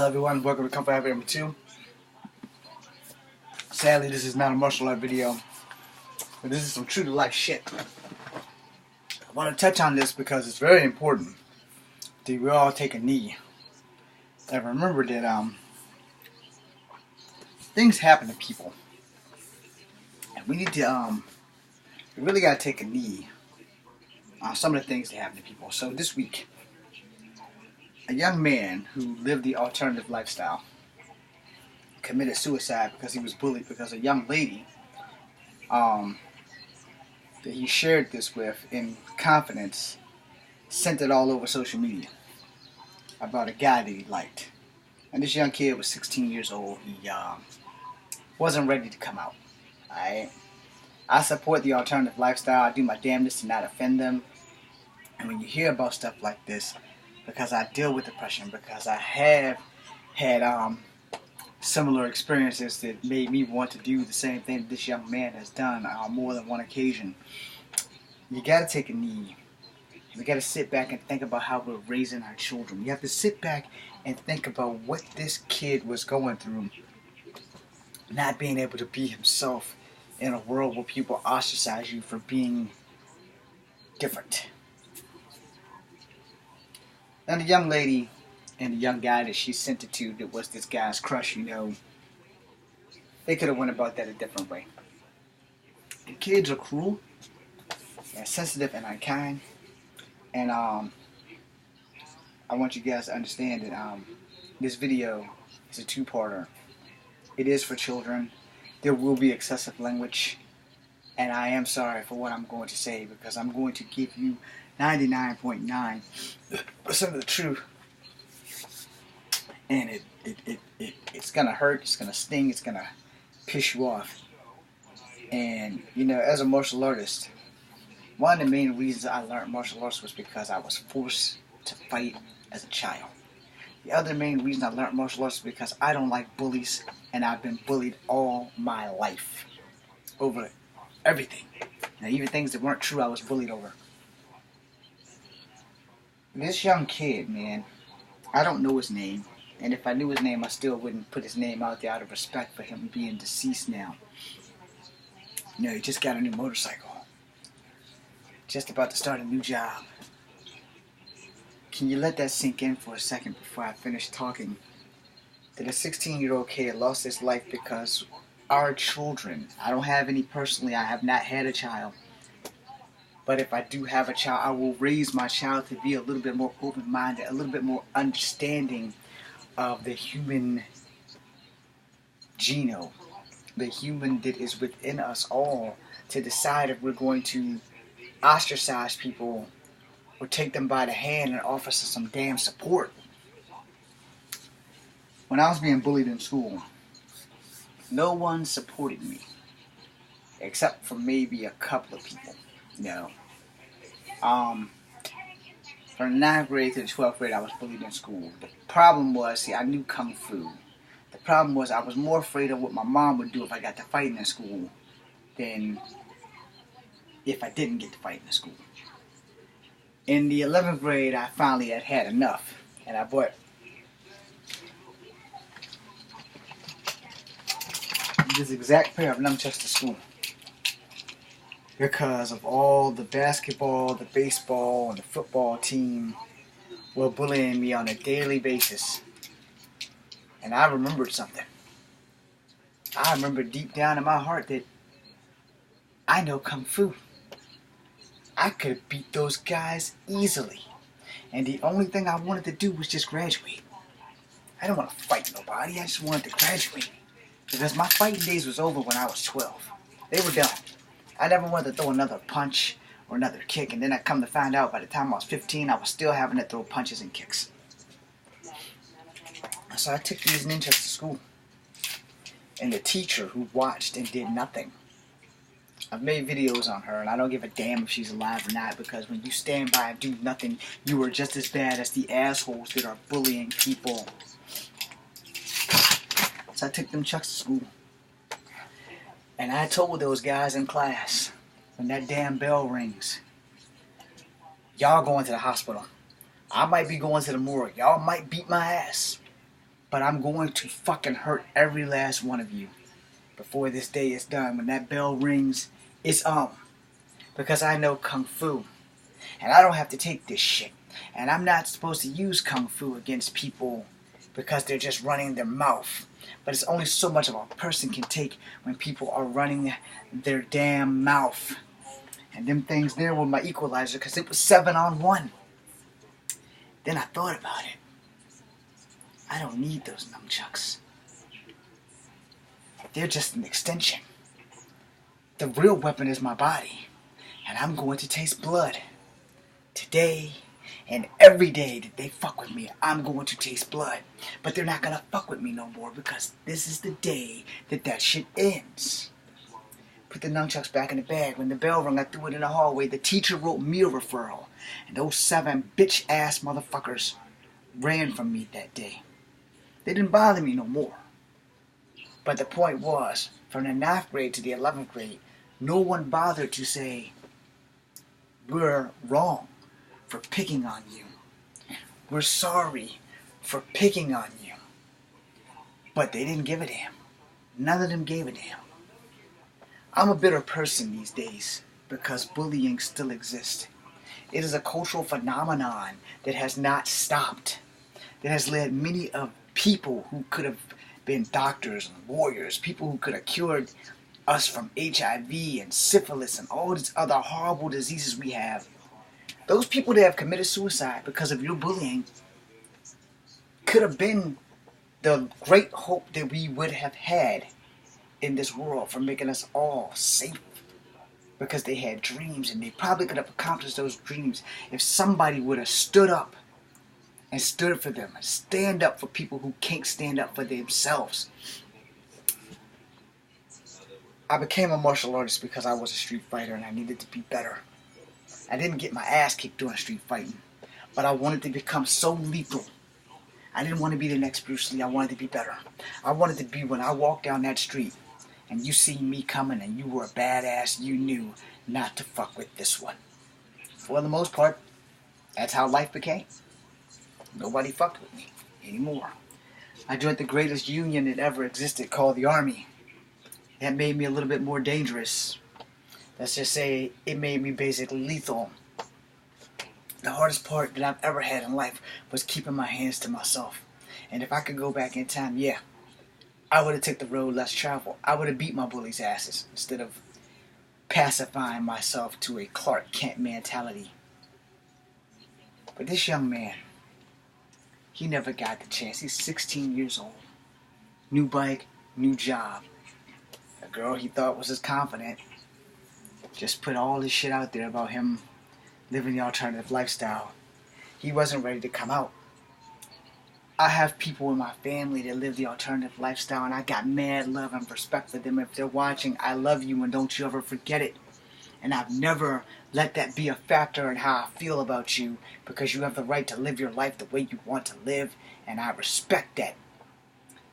Hello everyone, welcome to Comfort Happy number 2. Sadly, this is not a martial art video, but this is some true to life shit. I want to touch on this because it's very important that we all take a knee and remember that things happen to people, and we need to we really got to take a knee on some of the things that happen to people. So this week, a young man who lived the alternative lifestyle committed suicide because he was bullied because a young lady that he shared this with in confidence sent it all over social media about a guy that he liked. And this young kid was 16 years old. He wasn't ready to come out. Alright? I support the alternative lifestyle. I do my damnedest to not offend them. And when you hear about stuff like this, because I deal with depression, because I have had similar experiences that made me want to do the same thing that this young man has done on more than one occasion, you got to take a knee. We got to sit back and think about how we're raising our children. You have to sit back and think about what this kid was going through, not being able to be himself in a world where people ostracize you for being different. Now the young lady and the young guy that she sent it to that was this guy's crush, they could have went about that a different way. And kids are cruel and sensitive and unkind. And I want you guys to understand that this video is a two-parter. It is for children. There will be excessive language. And I am sorry for what I'm going to say, because I'm going to give you 99.9% of the truth. And it's going to hurt, it's going to sting, it's going to piss you off. And, as a martial artist, one of the main reasons I learned martial arts was because I was forced to fight as a child. The other main reason I learned martial arts is because I don't like bullies, and I've been bullied all my life over everything. Now, even things that weren't true, I was bullied over. This young kid, man, I don't know his name. And if I knew his name, I still wouldn't put his name out there out of respect for him being deceased now. He just got a new motorcycle. Just about to start a new job. Can you let that sink in for a second before I finish talking? That a 16-year-old kid lost his life because our children, I don't have any personally, I have not had a child. But if I do have a child, I will raise my child to be a little bit more open-minded, a little bit more understanding of the human genome, the human that is within us all, to decide if we're going to ostracize people or take them by the hand and offer some damn support. When I was being bullied in school, no one supported me except for maybe a couple of people. From the 9th grade to the 12th grade, I was bullied in school. The problem was, I knew Kung Fu. The problem was I was more afraid of what my mom would do if I got to fighting in school than if I didn't get to fighting in school. In the 11th grade, I finally had enough, and I bought this exact pair of nunchucks to school. Because of all the basketball, the baseball, and the football team were bullying me on a daily basis. And I remembered something. I remembered deep down in my heart that I know Kung Fu. I could have beat those guys easily. And the only thing I wanted to do was just graduate. I didn't want to fight nobody. I just wanted to graduate. Because my fighting days was over when I was 12. They were done. I never wanted to throw another punch or another kick, and then I come to find out by the time I was 15, I was still having to throw punches and kicks. So I took these ninjas to school. And the teacher who watched and did nothing. I've made videos on her, and I don't give a damn if she's alive or not, because when you stand by and do nothing, you are just as bad as the assholes that are bullying people. So I took them chucks to school. And I told those guys in class, when that damn bell rings, y'all going to the hospital. I might be going to the morgue. Y'all might beat my ass. But I'm going to fucking hurt every last one of you before this day is done. When that bell rings, it's on. Because I know Kung Fu. And I don't have to take this shit. And I'm not supposed to use Kung Fu against people because they're just running their mouth. But it's only so much of a person can take when people are running their damn mouth. And them things there were my equalizer because it was 7-on-1. Then I thought about it. I don't need those nunchucks. They're just an extension. The real weapon is my body. And I'm going to taste blood. Today and every day that they fuck with me, I'm going to taste blood. But they're not going to fuck with me no more because this is the day that shit ends. Put the nunchucks back in the bag. When the bell rang, I threw it in the hallway. The teacher wrote me a referral. And those 7 bitch-ass motherfuckers ran from me that day. They didn't bother me no more. But the point was, from the 9th grade to the 11th grade, no one bothered to say, we're wrong for picking on you. We're sorry for picking on you. But they didn't give a damn. None of them gave a damn. I'm a bitter person these days because bullying still exists. It is a cultural phenomenon that has not stopped. That has led many of people who could have been doctors and lawyers, people who could have cured us from HIV and syphilis and all these other horrible diseases we have. Those people that have committed suicide because of your bullying could have been the great hope that we would have had in this world for making us all safe. Because they had dreams and they probably could have accomplished those dreams if somebody would have stood up and stood for them. Stand up for people who can't stand up for themselves. I became a martial artist because I was a street fighter and I needed to be better. I didn't get my ass kicked doing street fighting, but I wanted to become so lethal. I didn't want to be the next Bruce Lee. I wanted to be better. I wanted to be when I walked down that street and you see me coming and you were a badass, you knew not to fuck with this one. For the most part, that's how life became. Nobody fucked with me anymore. I joined the greatest union that ever existed called the Army. That made me a little bit more dangerous. Let's just say it made me basically lethal. The hardest part that I've ever had in life was keeping my hands to myself. And if I could go back in time, yeah, I would have took the road less traveled. I would have beat my bullies' asses instead of pacifying myself to a Clark Kent mentality. But this young man, he never got the chance. He's 16 years old. New bike, new job. A girl he thought was as confident just put all this shit out there about him living the alternative lifestyle. He wasn't ready to come out. I have people in my family that live the alternative lifestyle, and I got mad love and respect for them. If they're watching, I love you, and don't you ever forget it. And I've never let that be a factor in how I feel about you, because you have the right to live your life the way you want to live, and I respect that.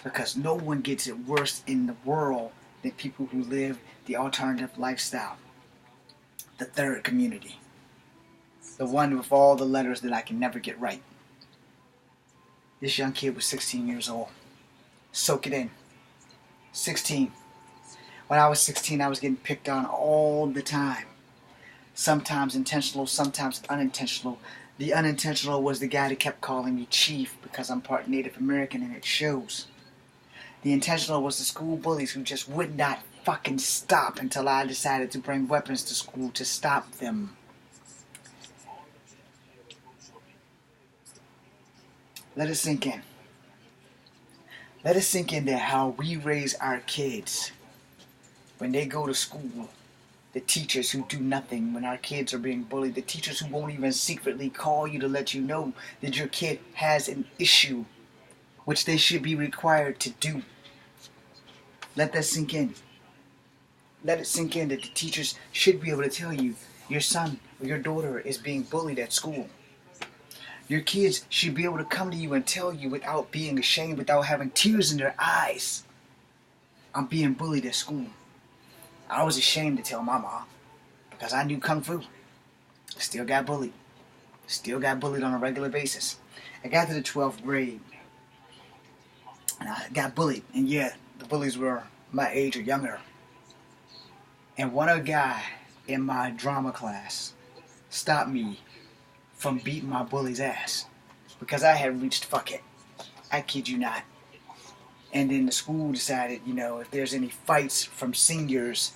Because no one gets it worse in the world than people who live the alternative lifestyle. The third community. The one with all the letters that I can never get right. This young kid was 16 years old. Soak it in. 16. When I was 16, I was getting picked on all the time. Sometimes intentional, sometimes unintentional. The unintentional was the guy that kept calling me Chief because I'm part Native American and it shows. The intentional was the school bullies who just would not fucking stop until I decided to bring weapons to school to stop them. Let it sink in. Let it sink in that how we raise our kids when they go to school. The teachers who do nothing when our kids are being bullied. The teachers who won't even secretly call you to let you know that your kid has an issue, which they should be required to do. Let that sink in. Let it sink in that the teachers should be able to tell you your son or your daughter is being bullied at school. Your kids should be able to come to you and tell you without being ashamed, without having tears in their eyes. I'm being bullied at school. I was ashamed to tell my mom because I knew Kung Fu. Still got bullied. Still got bullied on a regular basis. I got to the 12th grade. and I got bullied. And yeah, the bullies were my age or younger. And one guy in my drama class stopped me from beating my bully's ass because I had reached fuck it. I kid you not. And then the school decided, if there's any fights from seniors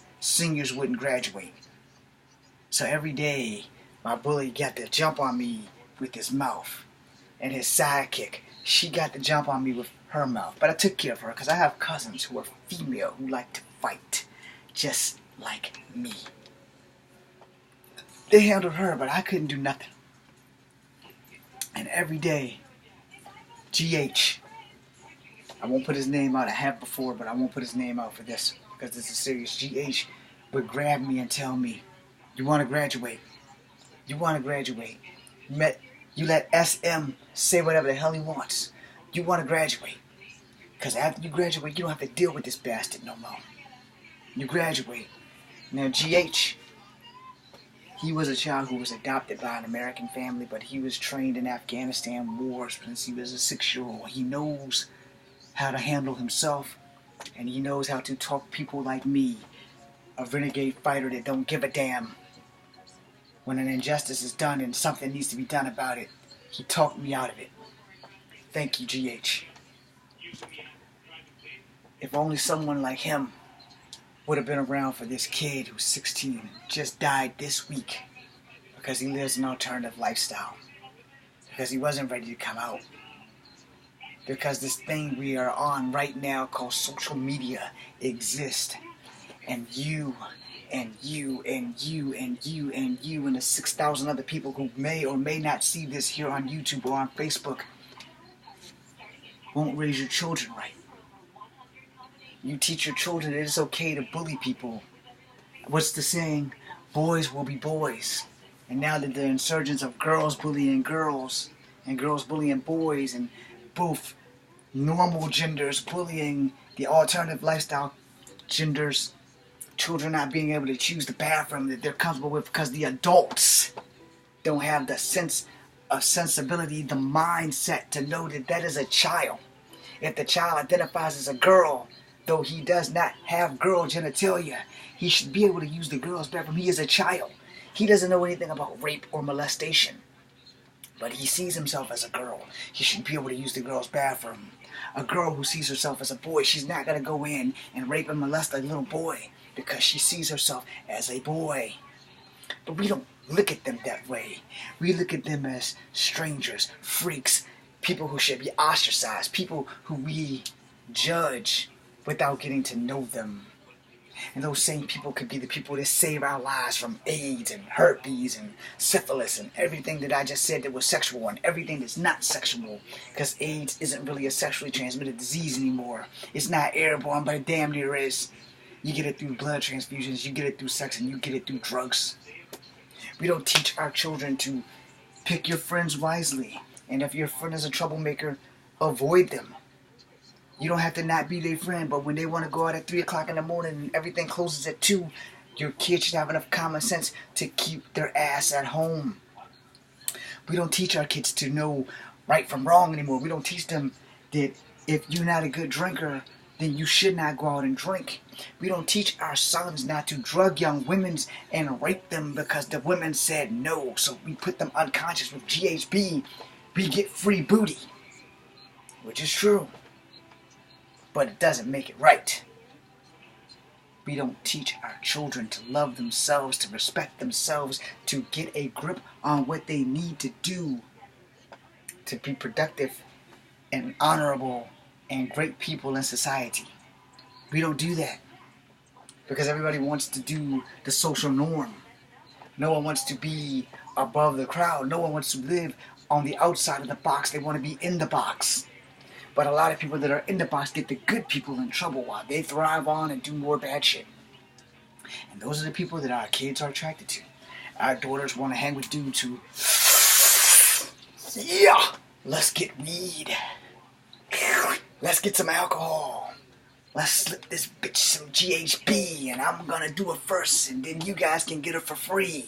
wouldn't graduate. So every day, my bully got to jump on me with his mouth. And his sidekick, she got to jump on me with her mouth. But I took care of her because I have cousins who are female who like to fight, just like me. They handled her, but I couldn't do nothing. And every day, GH, I won't put his name out. I have before, but I won't put his name out for this because this is serious. GH would grab me and tell me, you want to graduate? You want to graduate? You let SM say whatever the hell he wants. You want to graduate. Because after you graduate, you don't have to deal with this bastard no more. You graduate. Now, GH, he was a child who was adopted by an American family, but he was trained in Afghanistan wars since he was a 6-year-old. He knows how to handle himself, and he knows how to talk people like me, a renegade fighter that don't give a damn. When an injustice is done and something needs to be done about it, he talked me out of it. Thank you, GH. If only someone like him would have been around for this kid who's 16, just died this week because he lives an alternative lifestyle, because he wasn't ready to come out, because this thing we are on right now called social media exists, and you and you and you and you and you and the 6,000 other people who may or may not see this here on YouTube or on Facebook won't raise your children right. You teach your children that it's okay to bully people. What's the saying? Boys will be boys. And now that the insurgence of girls bullying girls and girls bullying boys and both normal genders bullying the alternative lifestyle genders, children not being able to choose the bathroom that they're comfortable with because the adults don't have the sense of sensibility, the mindset to know that that is a child. If the child identifies as a girl, though he does not have girl genitalia, he should be able to use the girl's bathroom. He is a child. He doesn't know anything about rape or molestation, but he sees himself as a girl. He should be able to use the girl's bathroom. A girl who sees herself as a boy, she's not going to go in and rape and molest a little boy because she sees herself as a boy. But we don't look at them that way. We look at them as strangers, freaks, people who should be ostracized, people who we judge without getting to know them. And those same people could be the people that save our lives from AIDS and herpes and syphilis and everything that I just said that was sexual and everything that's not sexual. Because AIDS isn't really a sexually transmitted disease anymore. It's not airborne, but it damn near is. You get it through blood transfusions, you get it through sex, and you get it through drugs. We don't teach our children to pick your friends wisely. And if your friend is a troublemaker, avoid them. You don't have to not be their friend, but when they want to go out at 3 o'clock in the morning and everything closes at 2, your kids should have enough common sense to keep their ass at home. We don't teach our kids to know right from wrong anymore. We don't teach them that if you're not a good drinker, then you should not go out and drink. We don't teach our sons not to drug young women and rape them because the women said no. So we put them unconscious with GHB. We get free booty, which is true. But it doesn't make it right. We don't teach our children to love themselves, to respect themselves, to get a grip on what they need to do to be productive and honorable and great people in society. We don't do that because everybody wants to do the social norm. No one wants to be above the crowd. No one wants to live on the outside of the box. They want to be in the box. But a lot of people that are in the box get the good people in trouble while they thrive on and do more bad shit. And those are the people that our kids are attracted to. Our daughters want to hang with dudes who, yeah, let's get weed. Let's get some alcohol. Let's slip this bitch some GHB and I'm gonna do it first and then you guys can get it for free.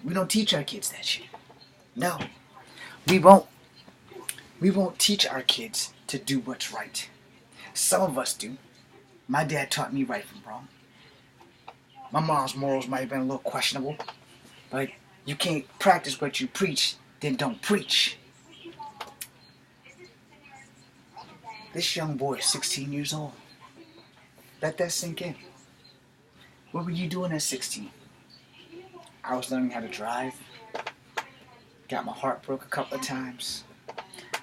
We don't teach our kids that shit. No, we won't. We won't teach our kids to do what's right. Some of us do. My dad taught me right from wrong. My mom's morals might have been a little questionable, but you can't practice what you preach, then don't preach. This young boy is 16 years old. Let that sink in. What were you doing at 16? I was learning how to drive. Got my heart broke a couple of times.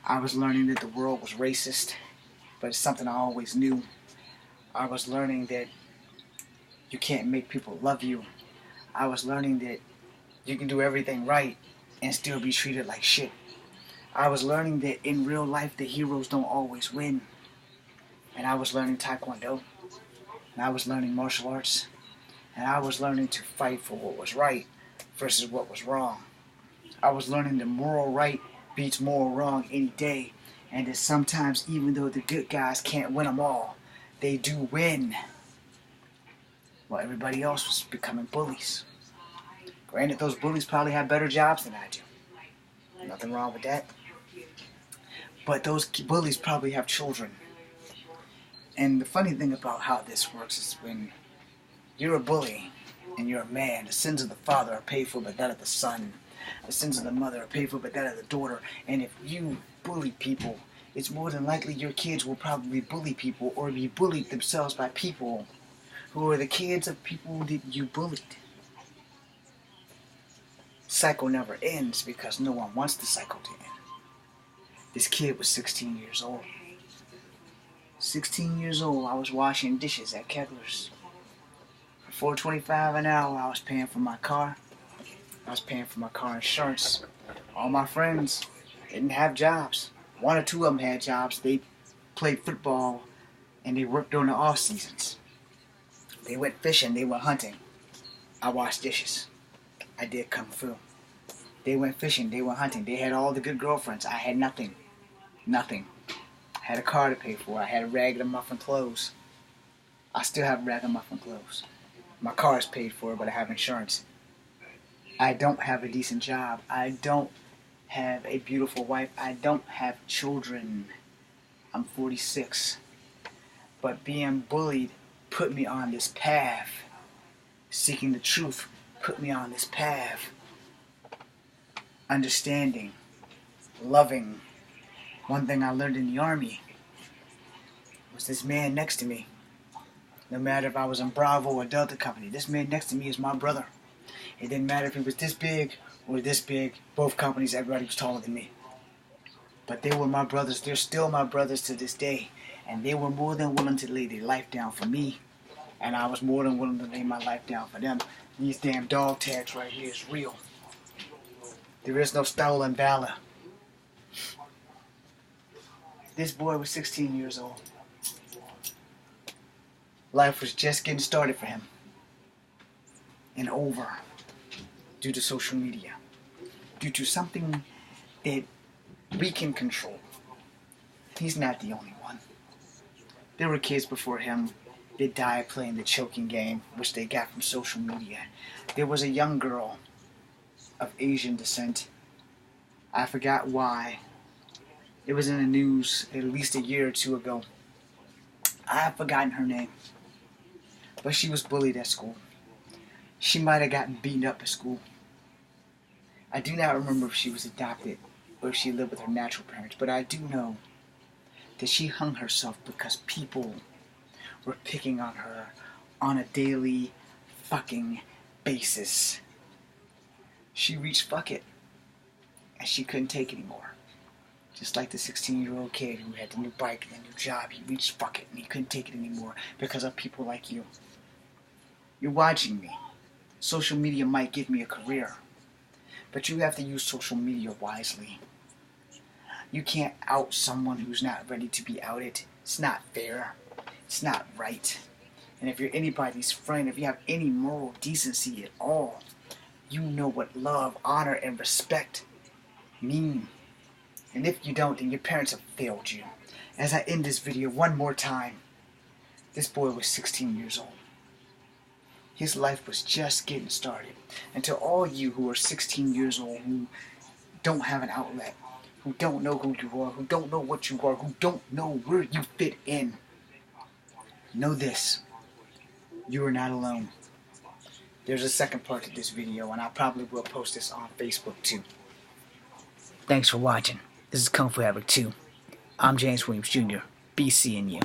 I was learning that the world was racist, but it's something I always knew. I was learning that you can't make people love you. I was learning that you can do everything right and still be treated like shit. I was learning that in real life the heroes don't always win. And I was learning Taekwondo. And I was learning martial arts. And I was learning to fight for what was right versus what was wrong. I was learning that moral right beats moral wrong any day. And that sometimes even though the good guys can't win them all, they do win. While everybody else was becoming bullies. Granted, those bullies probably have better jobs than I do. Nothing wrong with that. But those bullies probably have children. And the funny thing about how this works is when you're a bully and you're a man, the sins of the father are paid for by that of the son. The sins of the mother are paid for by that of the daughter. And if you bully people, it's more than likely your kids will probably bully people or be bullied themselves by people who are the kids of people that you bullied. Cycle never ends because no one wants the cycle to end. This kid was 16 years old. 16 years old, I was washing dishes at Kegler's. For $4.25 an hour, I was paying for my car. I was paying for my car insurance. All my friends didn't have jobs. One or two of them had jobs. They played football and they worked during the off seasons. They went fishing, they went hunting. I washed dishes. I did kung fu. They went fishing, they went hunting. They had all the good girlfriends. I had nothing. Nothing. I had a car to pay for. I had ragamuffin clothes. I still have ragamuffin clothes. My car is paid for, but I have insurance. I don't have a decent job. I don't have a beautiful wife. I don't have children. I'm 46. But being bullied put me on this path. Seeking the truth put me on this path. Understanding. Loving. One thing I learned in the Army was this man next to me. No matter if I was in Bravo or Delta Company, this man next to me is my brother. It didn't matter if he was this big or this big. Both companies, everybody was taller than me. But they were my brothers. They're still my brothers to this day. And they were more than willing to lay their life down for me. And I was more than willing to lay my life down for them. These damn dog tags right here is real. There is no stolen valor. This boy was 16 years old. Life was just getting started for him. And over. Due to social media. Due to something that we can control. He's not the only one. There were kids before him that died playing the choking game, which they got from social media. There was a young girl of Asian descent. I forgot why. It was in the news at least a year or two ago. I have forgotten her name. But she was bullied at school. She might have gotten beaten up at school. I do not remember if she was adopted or if she lived with her natural parents, but I do know that she hung herself because people were picking on her on a daily fucking basis. She reached fuck it, and she couldn't take it anymore. Just like the 16-year-old kid who had the new bike and the new job, he reached fuck it and he couldn't take it anymore because of people like you. You're watching me. Social media might give me a career, but you have to use social media wisely. You can't out someone who's not ready to be outed. It's not fair. It's not right. And if you're anybody's friend, if you have any moral decency at all, you know what love, honor, and respect mean. And if you don't, then your parents have failed you. As I end this video one more time, this boy was 16 years old. His life was just getting started. And to all you who are 16 years old, who don't have an outlet, who don't know who you are, who don't know what you are, who don't know where you fit in, know this: you are not alone. There's a second part to this video, and I probably will post this on Facebook too. Thanks for watching. This is Kung Fu Havoc 2. I'm James Williams Jr. Be seeing you.